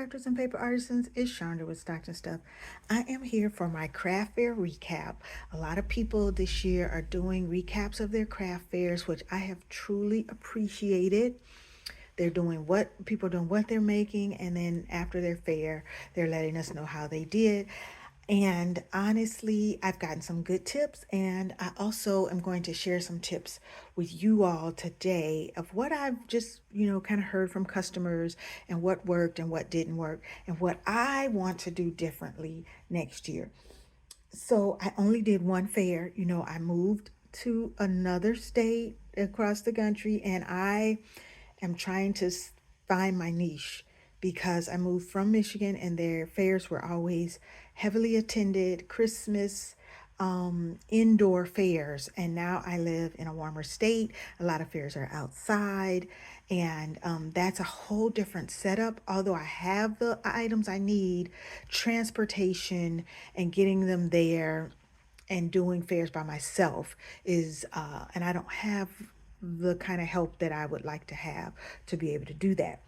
Crafters and Paper Artisans. It's Chandra with Stocks and Stuff. I am here for my craft fair recap. A lot of people this year are doing recaps of their craft fairs, which I have truly appreciated. They're doing what people are doing, what they're making, and then after their fair, they're letting us know how they did. And honestly, I've gotten some good tips, and I also am going to share some tips with you all today of what I've just, kind of heard from customers and what worked and what didn't work and what I want to do differently next year. So I only did one fair. I moved to another state across the country, and I am trying to find my niche because I moved from Michigan and their fairs were always heavily attended, Christmas, indoor fairs. And now I live in a warmer state. A lot of fairs are outside, and that's a whole different setup. Although I have the items I need, transportation and getting them there and doing fairs by myself is, and I don't have the kind of help that I would like to have to be able to do that.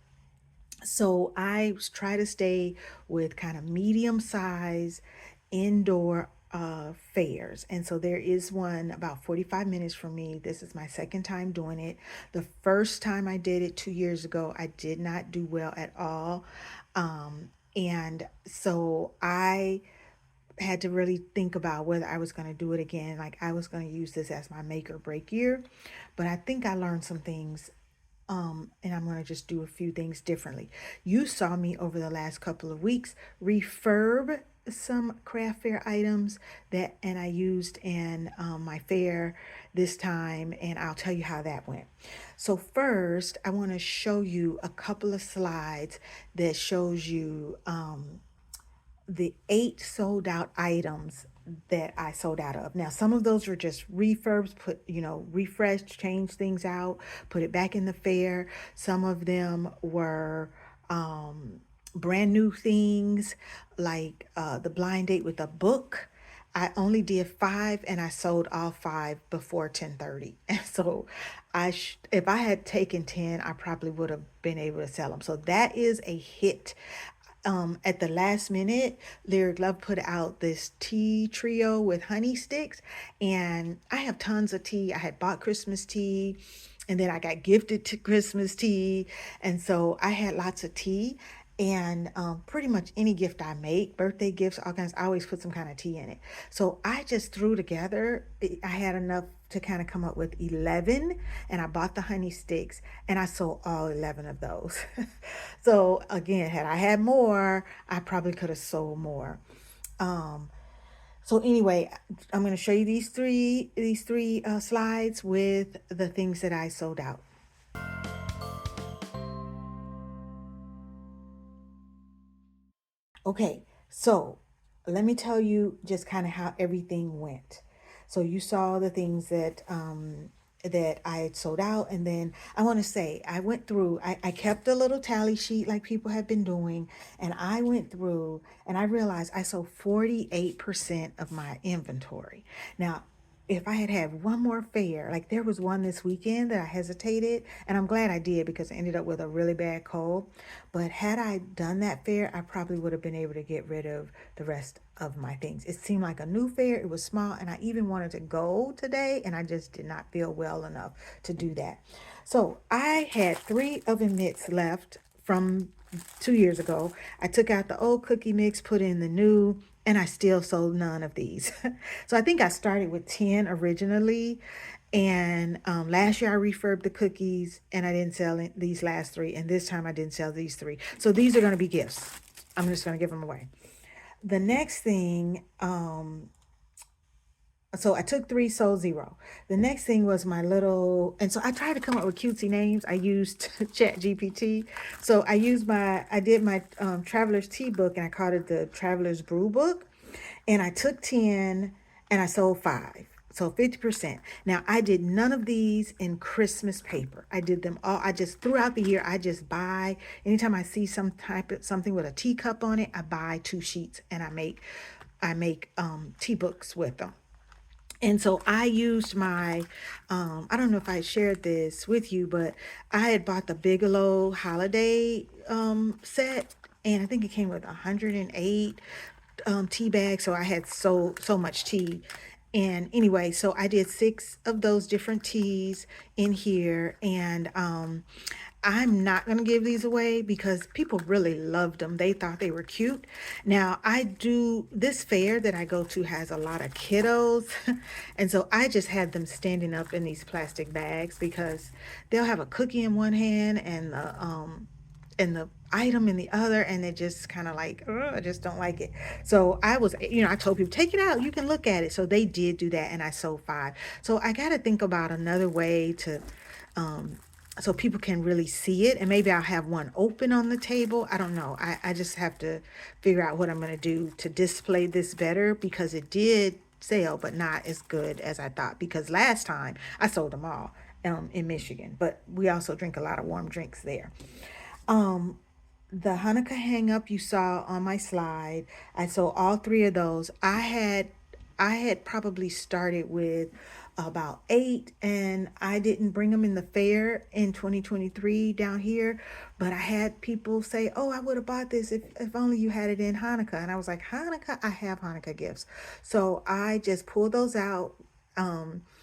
So I try to stay with kind of medium size indoor fairs. And so there is one about 45 minutes from me. This is my second time doing it. The first time I did it 2 years ago, I did not do well at all. And so I had to really think about whether I was going to do it again. Like I was going to use this as my make or break year. But I think I learned some things, and I'm going to just do a few things differently. You saw me over the last couple of weeks refurb some craft fair items and I used in my fair this time, and I'll tell you how that went. So first, I want to show you a couple of slides that shows you the 8 sold out items that I sold out of. Now, some of those were just refurbs, refreshed, changed things out, put it back in the fair. Some of them were brand new things, like the blind date with a book. I only did 5 and I sold all 5 before 10:30. And so if I had taken 10, I probably would have been able to sell them. So that is a hit. At the last minute, Lyric Love put out this tea trio with honey sticks, and I have tons of tea. I had bought Christmas tea, and then I got gifted to Christmas tea, and so I had lots of tea. And pretty much any gift I make, birthday gifts, all kinds, I always put some kind of tea in it. So I just threw together, I had enough to kind of come up with 11, and I bought the honey sticks and I sold all 11 of those. So again, had I had more, I probably could have sold more. Um, so anyway, I'm going to show you these three slides with the things that I sold out. Okay, so let me tell you just kind of how everything went. So you saw the things that I had sold out, and then I want to say I went through. I kept a little tally sheet like people have been doing, and I went through and I realized I sold 48% of my inventory. Now, if I had had one more fair, like there was one this weekend that I hesitated, and I'm glad I did because I ended up with a really bad cold. But had I done that fair, I probably would have been able to get rid of the rest of my things. It seemed like a new fair, it was small, and I even wanted to go today, and I just did not feel well enough to do that. So I had 3 oven mitts left from 2 years ago. I took out the old cookie mix, put in the new, and I still sold none of these. So I think I started with 10 originally. And last year I refurbed the cookies and I didn't sell these last 3. And this time I didn't sell these 3. So these are going to be gifts. I'm just going to give them away. The next thing, so I took 3, sold 0. The next thing was my little, and so I tried to come up with cutesy names. I used Chat GPT. So I did my Traveler's Tea book, and I called it the Traveler's Brew book. And I took 10 and I sold 5. So 50%. Now I did none of these in Christmas paper. I did them all. I just throughout the year, I just buy, anytime I see some type of something with a teacup on it, I buy 2 sheets and I make tea books with them. And so I used my, I don't know if I shared this with you, but I had bought the Bigelow holiday set and I think it came with 108 tea bags. So I had so much tea. And anyway, so I did 6 of those different teas in here, and I'm not going to give these away because people really loved them. They thought they were cute. Now, this fair that I go to has a lot of kiddos. And so I just had them standing up in these plastic bags because they'll have a cookie in one hand and the item in the other, and it just kind of like, I just don't like it. So I told people, take it out, you can look at it. So they did do that, and I sold 5. So I got to think about another way to um so people can really see it, and maybe I'll have one open on the table. I don't know. I just have to figure out what I'm going to do to display this better, because it did sell, but not as good as I thought, because last time I sold them all in Michigan, but we also drink a lot of warm drinks there. um the Hanukkah hang up you saw on my slide, I sold all 3 of those. I had probably started with about 8, and I didn't bring them in the fair in 2023 down here, but I had people say, "Oh, I would have bought this if only you had it in Hanukkah." And I was like, "Hanukkah, I have Hanukkah gifts." So I just pulled those out.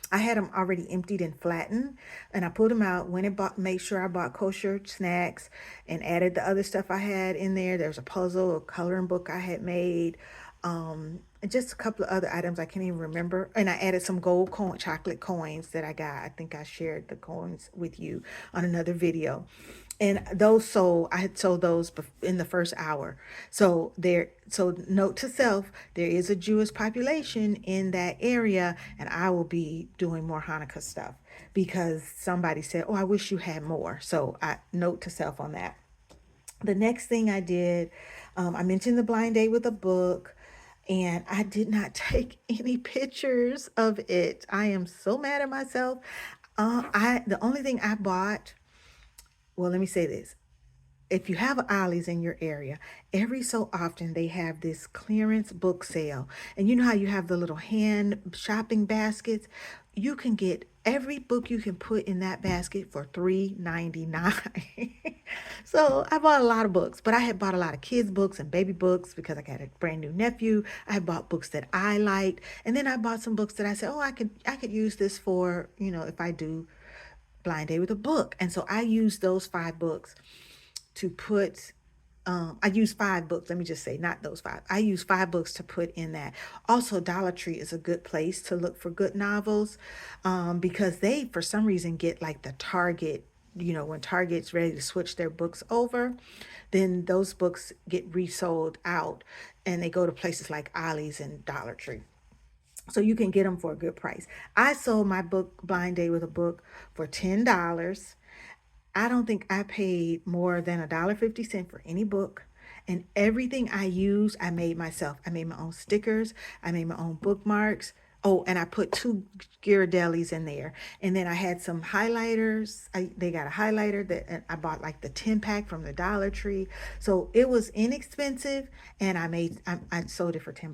I had them already emptied and flattened, and I pulled them out, went and made sure I bought kosher snacks and added the other stuff I had in there. There's a puzzle, a coloring book I had made, and just a couple of other items I can't even remember. And I added some chocolate coins that I got. I think I shared the coins with you on another video. And I had sold those in the first hour. So note to self, there is a Jewish population in that area, and I will be doing more Hanukkah stuff because somebody said, "Oh, I wish you had more." So I note to self on that. The next thing I did, I mentioned the blind date with a book, and I did not take any pictures of it. I am so mad at myself. The only thing I bought, well, let me say this. If you have Ollie's in your area, every so often they have this clearance book sale. And you know how you have the little hand shopping baskets? You can get every book you can put in that basket for $3.99. So I bought a lot of books, but I had bought a lot of kids' books and baby books because I got a brand new nephew. I had bought books that I liked, and then I bought some books that I said, "Oh, I could use this for, if I do blind day with a book." And so I used those 5 books to put I use 5 books. Let me just say, not those 5. I use 5 books to put in that. Also, Dollar Tree is a good place to look for good novels, because they, for some reason, get like the Target. When Target's ready to switch their books over, then those books get resold out, and they go to places like Ollie's and Dollar Tree. So you can get them for a good price. I sold my book Blind Day with a Book for $10. I don't think I paid more than $1.50 for any book. And everything I use, I made myself. I made my own stickers. I made my own bookmarks. Oh, and I put 2 Ghirardellis in there. And then I had some highlighters. They got a highlighter that I bought, like the 10-pack from the Dollar Tree. So it was inexpensive, and I sold it for $10.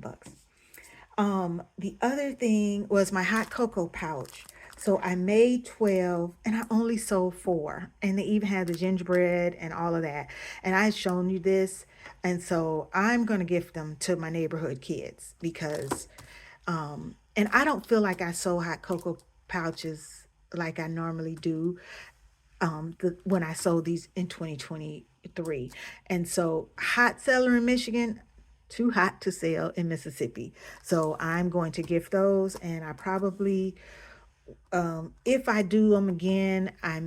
The other thing was my hot cocoa pouch. So I made 12, and I only sold 4. And they even had the gingerbread and all of that. And I had shown you this. And so I'm going to gift them to my neighborhood kids because, and I don't feel like I sold hot cocoa pouches like I normally do, when I sold these in 2023. And so, hot seller in Michigan, too hot to sell in Mississippi. So I'm going to gift those, and I probably, if I do them again, I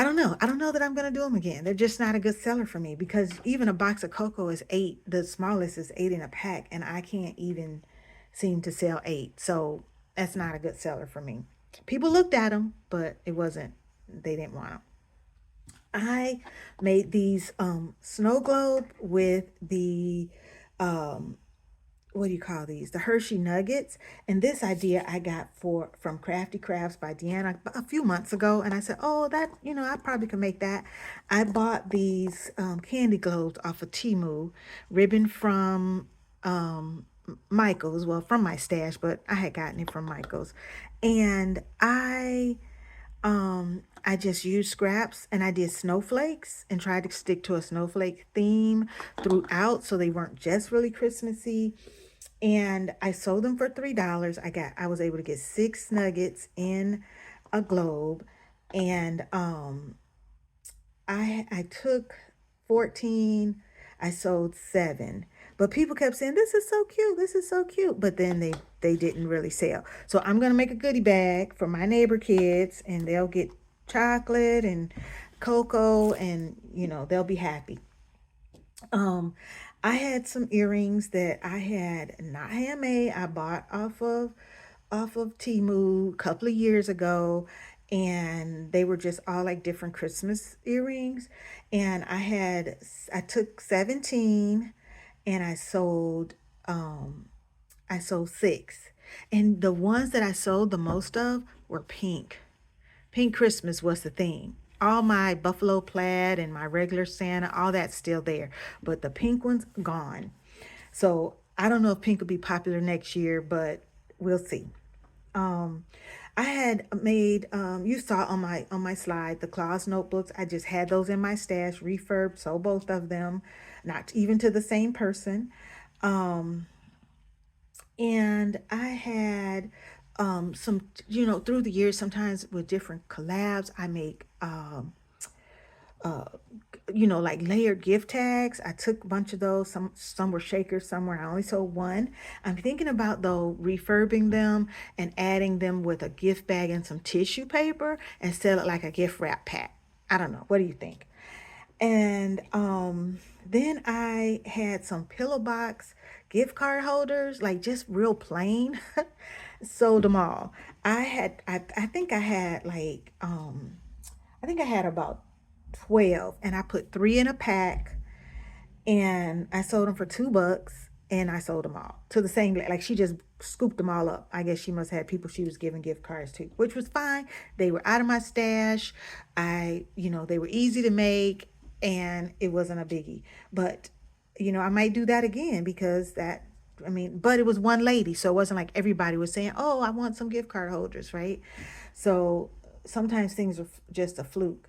don't know. I don't know that I'm going to do them again. They're just not a good seller for me because even a box of cocoa is 8. The smallest is 8 in a pack, and I can't even seem to sell 8. So that's not a good seller for me. People looked at them, but they didn't want them. I made these snow globe with the um, what do you call these? The Hershey Nuggets. And this idea I got from Crafty Crafts by Deanna a few months ago. And I said, "Oh, that, I probably could make that." I bought these candy globes off of Temu, ribbon from Michael's, well, from my stash, but I had gotten it from Michael's. And I just used scraps and I did snowflakes and tried to stick to a snowflake theme throughout so they weren't just really Christmassy. And I sold them for $3. I was able to get 6 nuggets in a globe. And I took 14, I sold 7. But people kept saying, "This is so cute. This is so cute." But then they didn't really sell. So I'm going to make a goodie bag for my neighbor kids and they'll get chocolate and cocoa and they'll be happy. Um, I had some earrings that I had not handmade. I bought off of Temu a couple of years ago, and they were just all like different Christmas earrings. And I took 17 and I sold 6. And the ones that I sold the most of were pink. Pink Christmas was the thing. All my buffalo plaid and my regular Santa, all that's still there. But the pink one's gone. So I don't know if pink will be popular next year, but we'll see. Um, I had made you saw on my slide the Claus notebooks. I just had those in my stash, refurb, so both of them, not even to the same person. Um, and I had some through the years sometimes with different collabs I make uh like layered gift tags. I took a bunch of those. Some were shakers, some were I only sold one. I'm thinking about though refurbing them and adding them with a gift bag and some tissue paper and sell it like a gift wrap pack. I don't know. What do you think? And then I had some pillow box gift card holders, like just real plain. Sold them all. I think I had like I think I had about 12 and I put 3 in a pack and I sold them for $2 and I sold them all to the same like she just scooped them all up. I guess she must have had people she was giving gift cards to, which was fine. They were out of my stash. They were easy to make and it wasn't a biggie. But I might do that again because but it was one lady, so it wasn't like everybody was saying, "Oh, I want some gift card holders," right? So sometimes things are just a fluke.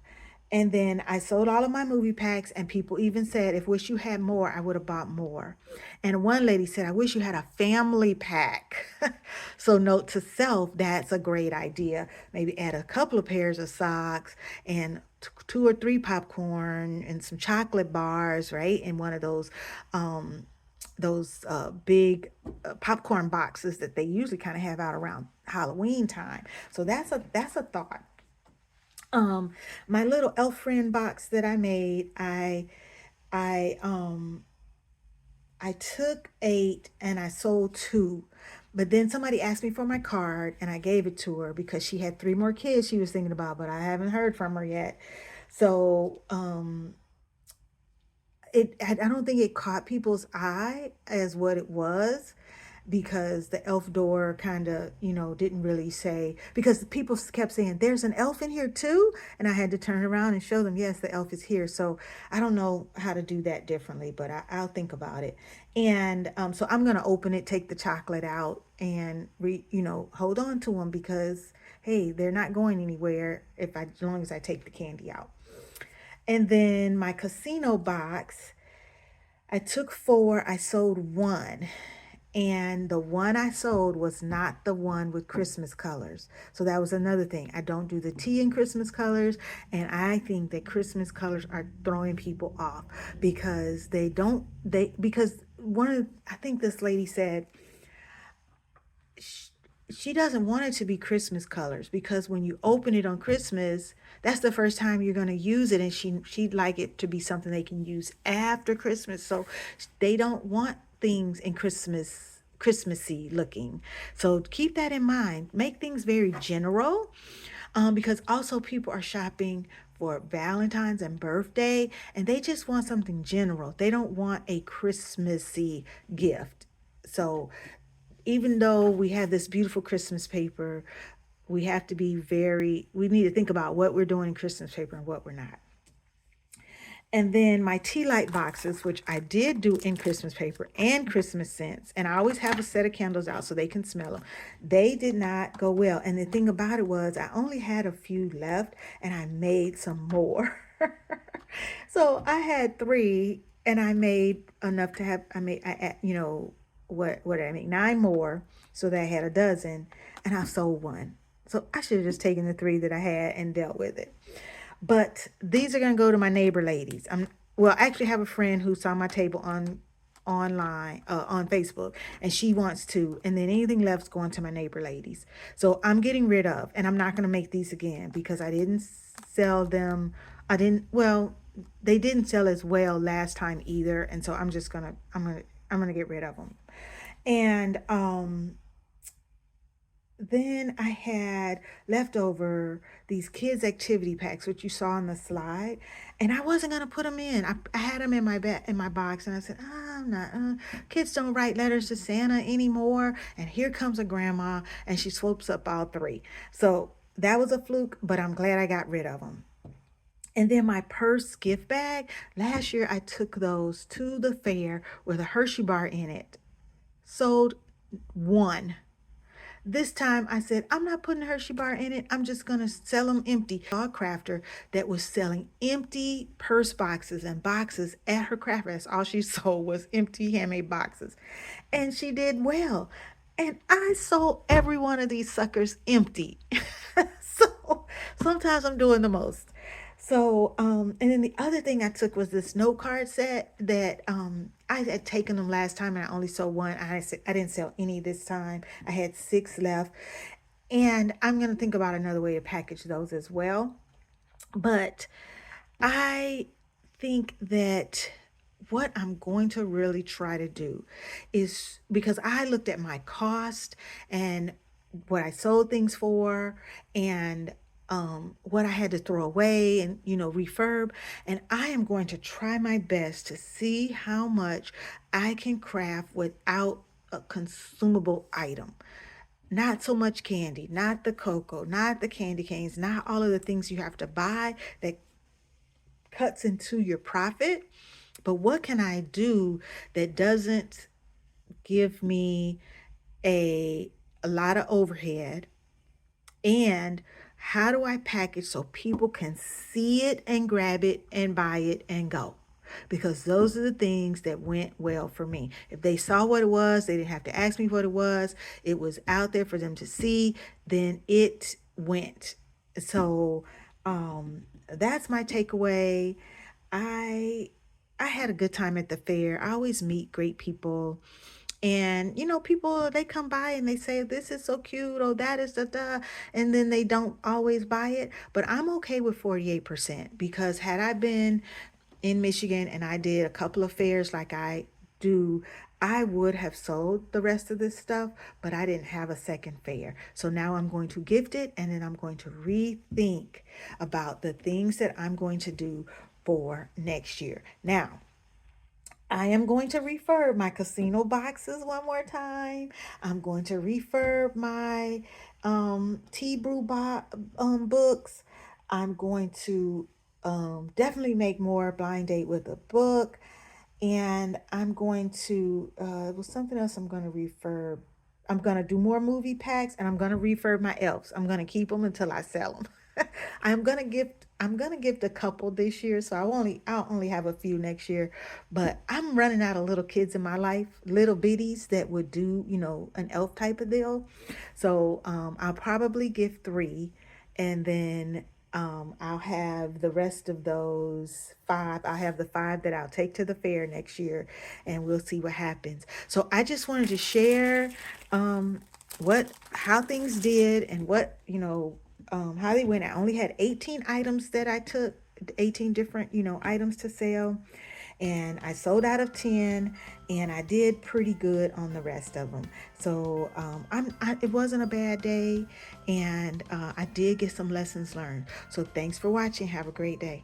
And then I sold all of my movie packs, and people even said, if wish you had more, I would have bought more. And one lady said, I wish you had a family pack. So, note to self, that's a great idea. Maybe add a couple of pairs of socks and 2 or 3 popcorn and some chocolate bars, right? In one of those big popcorn boxes that they usually kind of have out around Halloween time. So that's a thought. Um, my little elf friend box that I made, I I took 8 and I sold 2. But then somebody asked me for my card and I gave it to her because she had 3 more kids she was thinking about, but I haven't heard from her yet. So I don't think it caught people's eye as what it was because the elf door kind of didn't really say, because people kept saying there's an elf in here too, and I had to turn around and show them, yes, the elf is here. So I don't know how to do that differently, but I'll think about it. And so I'm going to open it, take the chocolate out, and hold on to them because hey, they're not going anywhere as long as I take the candy out. And then my casino box, I took 4, I sold 1. And the one I sold was not the one with Christmas colors. So that was another thing. I don't do the tea in Christmas colors. And I think that Christmas colors are throwing people off because because I think this lady said, she doesn't want it to be Christmas colors because when you open it on Christmas, that's the first time you're going to use it, and she'd like it to be something they can use after Christmas. So they don't want things in Christmassy looking. So keep that in mind. Make things very general, because also people are shopping for Valentine's and birthday, and they just want something general. They don't want a Christmassy gift. So even though we have this beautiful Christmas paper, we need to think about what we're doing in Christmas paper and what we're not. And then my tea light boxes, which I did do in Christmas paper and Christmas scents. And I always have a set of candles out so they can smell them. They did not go well. And the thing about it was I only had a few left and I made some more. So I had three and I made enough to have, what did I make? Nine more so that I had a dozen and I sold one. So I should have just taken the three that I had and dealt with it. But these are going to go to my neighbor ladies. I actually have a friend who saw my table online on Facebook, and she wants to, and then anything left's going to my neighbor ladies. So I'm getting rid of, and I'm not going to make these again because I didn't sell them. I didn't, well, they didn't sell as well last time either, and so I'm gonna get rid of them. And then I had leftover these kids activity packs, which you saw on the slide, and I wasn't gonna put them in. I had them in my box, and I said, I'm not. Kids don't write letters to Santa anymore. And here comes a grandma, and she swoops up all three. So that was a fluke, but I'm glad I got rid of them. And then my purse gift bag. Last year I took those to the fair with a Hershey bar in it. Sold one. This time I said, I'm not putting a Hershey bar in it. I'm just going to sell them empty. I saw a crafter that was selling empty purse boxes and boxes at her craft fair. That's all she sold was empty handmade boxes. And she did well. And I sold every one of these suckers empty. So sometimes I'm doing the most. So, and then the other thing I took was this note card set that I had taken them last time and I only sold one. I didn't sell any this time. I had six left. And I'm going to think about another way to package those as well. But I think that what I'm going to really try to do is, because I looked at my cost and what I sold things for and what I had to throw away and refurb, and I am going to try my best to see how much I can craft without a consumable item. Not so much candy, not the cocoa, not the candy canes, not all of the things you have to buy that cuts into your profit. But what can I do that doesn't give me a lot of overhead? And how do I package so people can see it and grab it and buy it and go? Because those are the things that went well for me. If they saw what it was, they didn't have to ask me what it was out there for them to see, then it went. So that's my takeaway. I I had a good time at the fair. I always meet great people. And people, they come by and they say, this is so cute, oh, that is da. And then they don't always buy it. But I'm okay with 48% because had I been in Michigan and I did a couple of fairs like I do, I would have sold the rest of this stuff, but I didn't have a second fair. So now I'm going to gift it and then I'm going to rethink about the things that I'm going to do for next year. Now, I am going to refurb my casino boxes one more time. I'm going to refurb my tea brew books. I'm going to definitely make more blind date with a book. And I'm going to, it was something else I'm going to refurb. I'm going to do more movie packs and I'm going to refurb my elves. I'm going to keep them until I sell them. I'm gonna gift a couple this year, so I'll only have a few next year. But I'm running out of little kids in my life, little bitties that would do, an elf type of deal. So I'll probably gift three, and then I'll have the rest of those five. I'll have the five that I'll take to the fair next year, and we'll see what happens. So I just wanted to share how things did and what how they went. I only had 18 items that I took, 18 different items to sell, and I sold out of 10, and I did pretty good on the rest of them. So it wasn't a bad day, and I did get some lessons learned. So thanks for watching. Have a great day.